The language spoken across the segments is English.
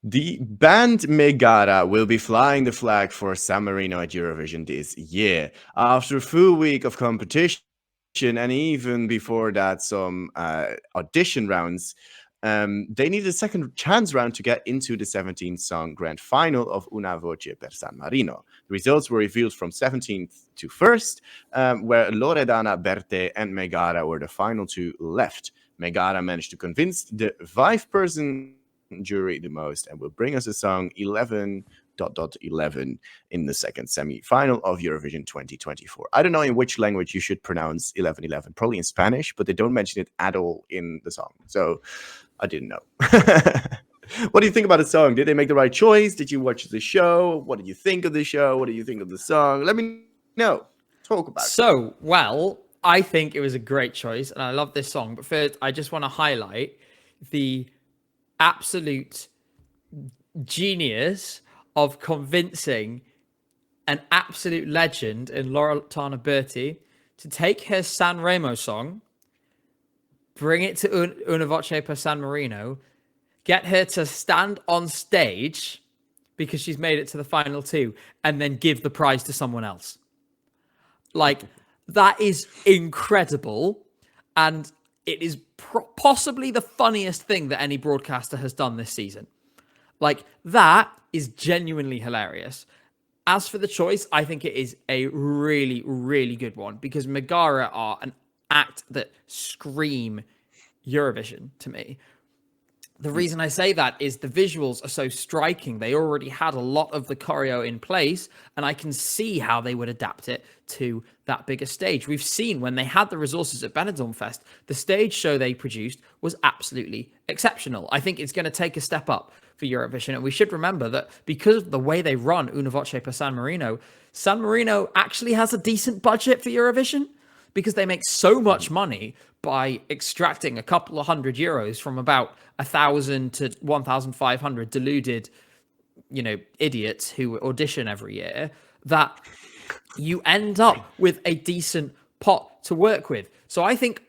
The band Megara will be flying the flag for San Marino at Eurovision this year. After a full week of competition, and even before that, some audition rounds, they needed a second chance round to get into the 17-song grand final of Una Voce per San Marino. The results were revealed from 17th to 1st, where Loredana, Berthe, and Megara were the final two left. Megara managed to convince the 5-person jury the most and will bring us a song 11.11 in the second semi-final of Eurovision 2024. I don't know in which language you should pronounce 11.11, probably in Spanish, but they don't mention it at all in the song, so I didn't know. What do you think about the song? Did they make the right choice? Did you watch the show? What did you think of the show? What do you think of the song? Let me know. Talk about it. Well, I think it was a great choice, and I love this song. But first, I just want to highlight the absolute genius of convincing an absolute legend in Loredana Berti to take her San Remo song, bring it to Una Voce per San Marino, get her to stand on stage because she's made it to the final two, and then give the prize to someone else. Like, that is incredible. And it is possibly the funniest thing that any broadcaster has done this season. Like, that is genuinely hilarious. As for the choice, I think it is a really, really good one, because Megara are an act that scream Eurovision to me. The reason I say that is the visuals are so striking. They already had a lot of the choreo in place, and I can see how they would adapt it to that bigger stage. We've seen when they had the resources at Benidorm Fest, the stage show they produced was absolutely exceptional. I think it's going to take a step up for Eurovision, and we should remember that because of the way they run Una Voce per San Marino actually has a decent budget for Eurovision, because they make so much money by extracting a couple of €100 from about 1,000 to 1,500 deluded, idiots who audition every year, that you end up with a decent pot to work with. So I think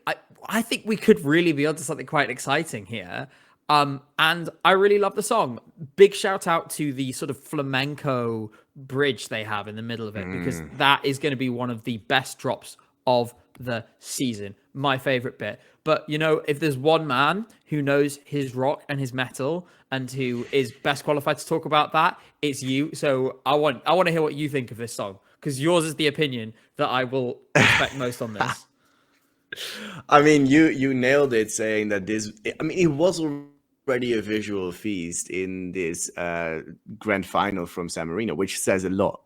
we could really be onto something quite exciting here. And I really love the song. Big shout out to the sort of flamenco bridge they have in the middle of it, because that is going to be one of the best drops of the season. My favorite bit. But, if there's one man who knows his rock and his metal and who is best qualified to talk about that, it's you. So I want to hear what you think of this song, because yours is the opinion that I will respect most on this. I mean, you nailed it, saying that it was already a visual feast in this grand final from San Marino, which says a lot.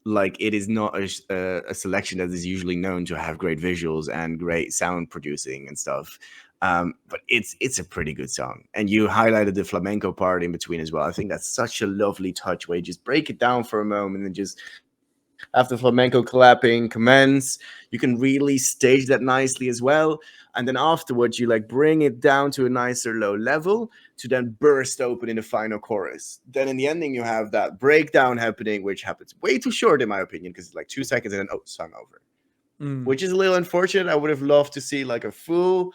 Like, it is not a selection that is usually known to have great visuals and great sound producing and stuff. But it's a pretty good song. And you highlighted the flamenco part in between as well. I think that's such a lovely touch, where you just break it down for a moment and just have the flamenco clapping commence. You can really stage that nicely as well. And then afterwards, you bring it down to a nicer low level to then burst open in the final chorus. Then in the ending, you have that breakdown happening, which happens way too short, in my opinion, because it's 2 seconds and then, song over. Which is a little unfortunate. I would have loved to see a full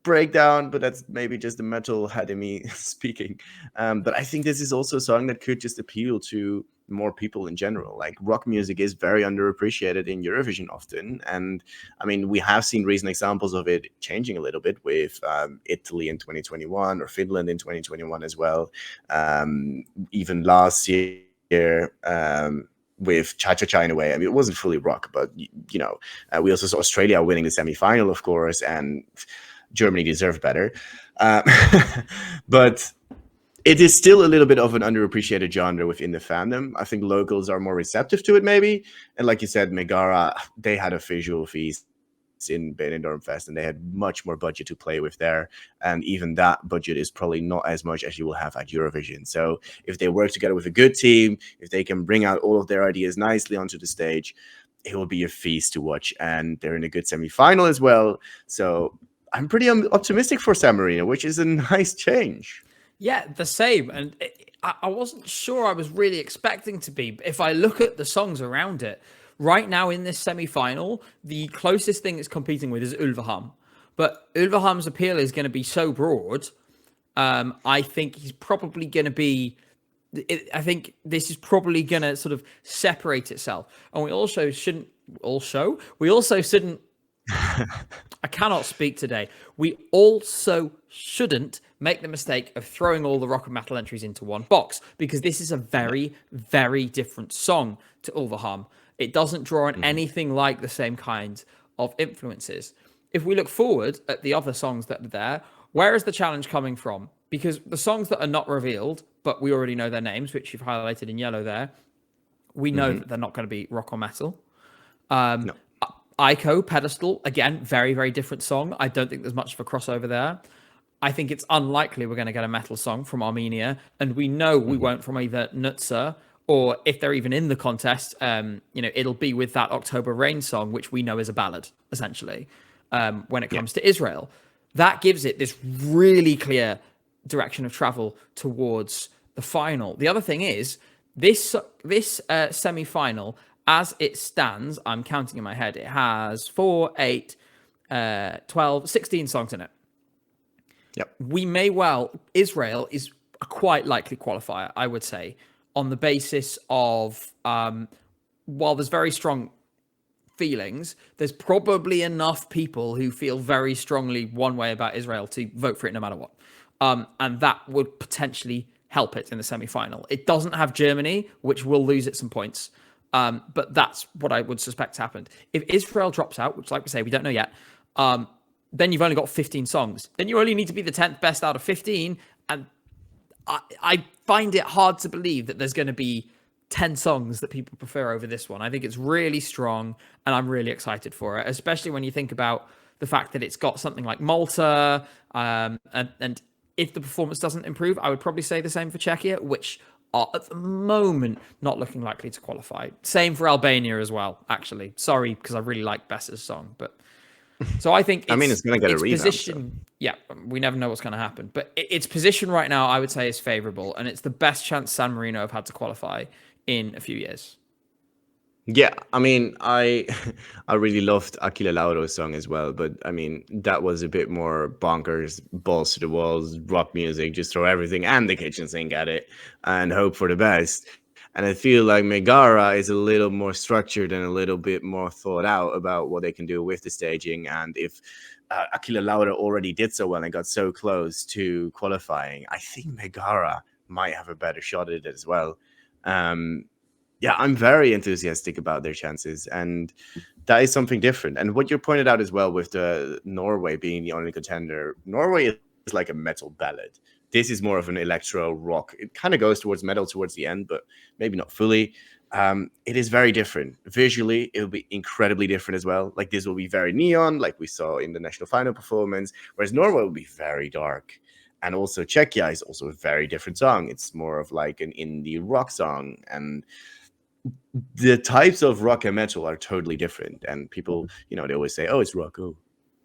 breakdown, but that's maybe just the metal head in me speaking. But I think this is also a song that could just appeal to more people in general. Rock music is very underappreciated in Eurovision often, and I mean, we have seen recent examples of it changing a little bit with Italy in 2021 or Finland in 2021 as well. Even last year with Cha Cha Cha in a way. I mean, it wasn't fully rock, but we also saw Australia winning the semi-final, of course, and Germany deserved better. But it is still a little bit of an underappreciated genre within the fandom. I think locals are more receptive to it, maybe. And like you said, Megara, they had a visual feast in Benidorm Fest, and they had much more budget to play with there. And even that budget is probably not as much as you will have at Eurovision. So if they work together with a good team, if they can bring out all of their ideas nicely onto the stage, it will be a feast to watch. And they're in a good semi-final as well. So I'm pretty optimistic for San Marino, which is a nice change. Yeah, the same. And I wasn't sure I was really expecting to be. If I look at the songs around it, right now in this semi-final, the closest thing it's competing with is Ulveham. But Ulveham's appeal is going to be so broad I think he's probably going to be. I think this is probably going to sort of separate itself, and we also shouldn't. We also shouldn't. I cannot speak today. We also shouldn't make the mistake of throwing all the rock and metal entries into one box, because this is a very, very different song to Ulverharm. It doesn't draw on anything like the same kind of influences. If we look forward at the other songs that are there, where is the challenge coming from? Because the songs that are not revealed, but we already know their names, which you've highlighted in yellow there, we know that they're not going to be rock or metal. No. Ico, Pedestal, again, very, very different song. I don't think there's much of a crossover there. I think it's unlikely we're going to get a metal song from Armenia, and we know we won't from either Nutzer, or if they're even in the contest, it'll be with that October Rain song, which we know is a ballad, essentially, when it comes to Israel. That gives it this really clear direction of travel towards the final. The other thing is, this semi-final, as it stands, I'm counting in my head, it has 4, 8, 12, 16 songs in it. Yep. Israel is a quite likely qualifier, I would say, on the basis of, while there's very strong feelings, there's probably enough people who feel very strongly one way about Israel to vote for it no matter what. And that would potentially help it in the semi-final. It doesn't have Germany, which will lose it some points. But that's what I would suspect happened. If Israel drops out, which, like we say, we don't know yet, then you've only got 15 songs. Then you only need to be the 10th best out of 15. And I find it hard to believe that there's going to be 10 songs that people prefer over this one. I think it's really strong, and I'm really excited for it, especially when you think about the fact that it's got something like Malta. And if the performance doesn't improve, I would probably say the same for Czechia, which are at the moment not looking likely to qualify. Same for Albania as well, actually. Sorry, because I really like Bess's song. But so I think it's going to get a revamp. Position, so. Yeah, we never know what's going to happen. But its position right now, I would say, is favourable. And it's the best chance San Marino have had to qualify in a few years. Yeah, I really loved Aquila Lauro's song as well, but that was a bit more bonkers, balls to the walls, rock music, just throw everything and the kitchen sink at it and hope for the best. And I feel like Megara is a little more structured and a little bit more thought out about what they can do with the staging. And if Aquila Lauro already did so well and got so close to qualifying, I think Megara might have a better shot at it as well. Yeah, I'm very enthusiastic about their chances, and that is something different. And what you pointed out as well with the Norway being the only contender, Norway is like a metal ballad. This is more of an electro rock. It kind of goes towards metal towards the end, but maybe not fully. It is very different. Visually, it will be incredibly different as well. Like, this will be very neon, like we saw in the national final performance, whereas Norway will be very dark. And also Czechia is also a very different song. It's more of like an indie rock song, and the types of rock and metal are totally different. And people, they always say, oh, it's rock, oh,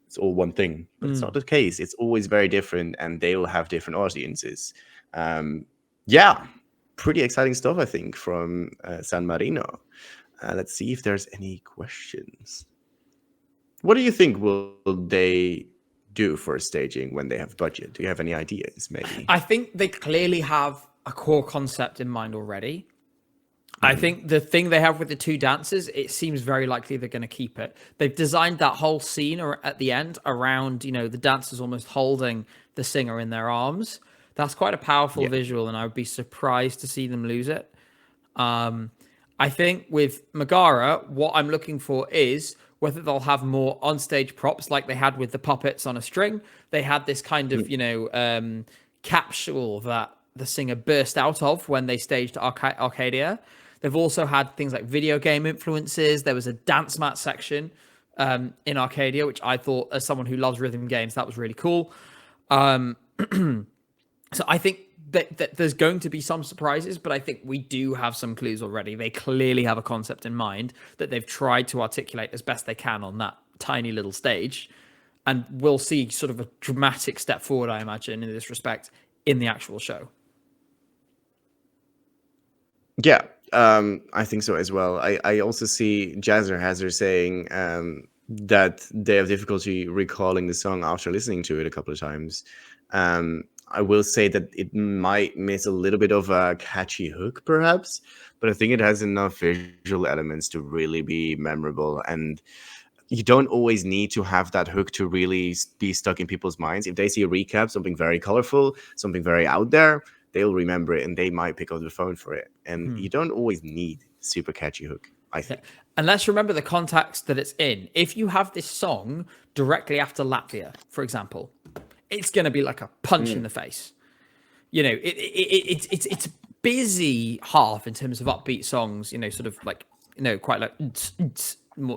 it's all one thing. But it's not the case. It's always very different, and they will have different audiences. Yeah, pretty exciting stuff, I think, from San Marino. Let's see if there's any questions. What do you think will they do for staging when they have budget? Do you have any ideas, maybe? I think they clearly have a core concept in mind already. I think the thing they have with the two dancers, it seems very likely they're going to keep it. They've designed that whole scene at the end around, the dancers almost holding the singer in their arms. That's quite a powerful visual, and I would be surprised to see them lose it. I think with Megara, what I'm looking for is whether they'll have more onstage props like they had with the puppets on a string. They had this kind of, capsule that the singer burst out of when they staged Arcadia. They've also had things like video game influences. There was a dance mat section in Arcadia, which I thought, as someone who loves rhythm games, that was really cool. So I think that there's going to be some surprises, but I think we do have some clues already. They clearly have a concept in mind that they've tried to articulate as best they can on that tiny little stage. And we'll see sort of a dramatic step forward, I imagine, in this respect, in the actual show. Yeah, I think so as well. I also see Jazzer Hazard saying that they have difficulty recalling the song after listening to it a couple of times. I will say that it might miss a little bit of a catchy hook, perhaps, but I think it has enough visual elements to really be memorable. And you don't always need to have that hook to really be stuck in people's minds. If they see a recap, something very colorful, something very out there, they'll remember it and they might pick up the phone for it. And you don't always need super catchy hook, I think. And let's remember the context that it's in. If you have this song directly after Latvia, for example, it's going to be like a punch in the face. You know, it's a busy half in terms of upbeat songs. You know, sort of like, you know, quite like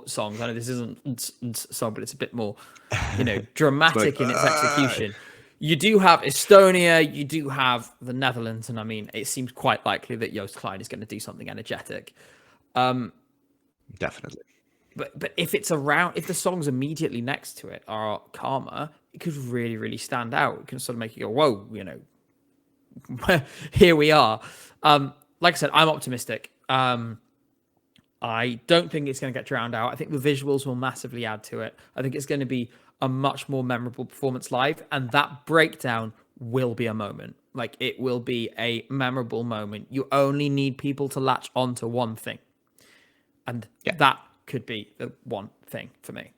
songs. I know this isn't song, but it's a bit more, you know, dramatic in its execution. You do have Estonia, you do have the Netherlands, and I mean, it seems quite likely that Joost Klein is going to do something energetic. Definitely. But if it's around, if the songs immediately next to it are Karma, it could really, really stand out. It can sort of make you go, whoa, you know, here we are. Like I said, I'm optimistic. I don't think it's going to get drowned out. I think the visuals will massively add to it. I think it's going to be a much more memorable performance live, and that breakdown will be a moment. Like, it will be a memorable moment. You only need people to latch onto one thing. And that could be the one thing for me.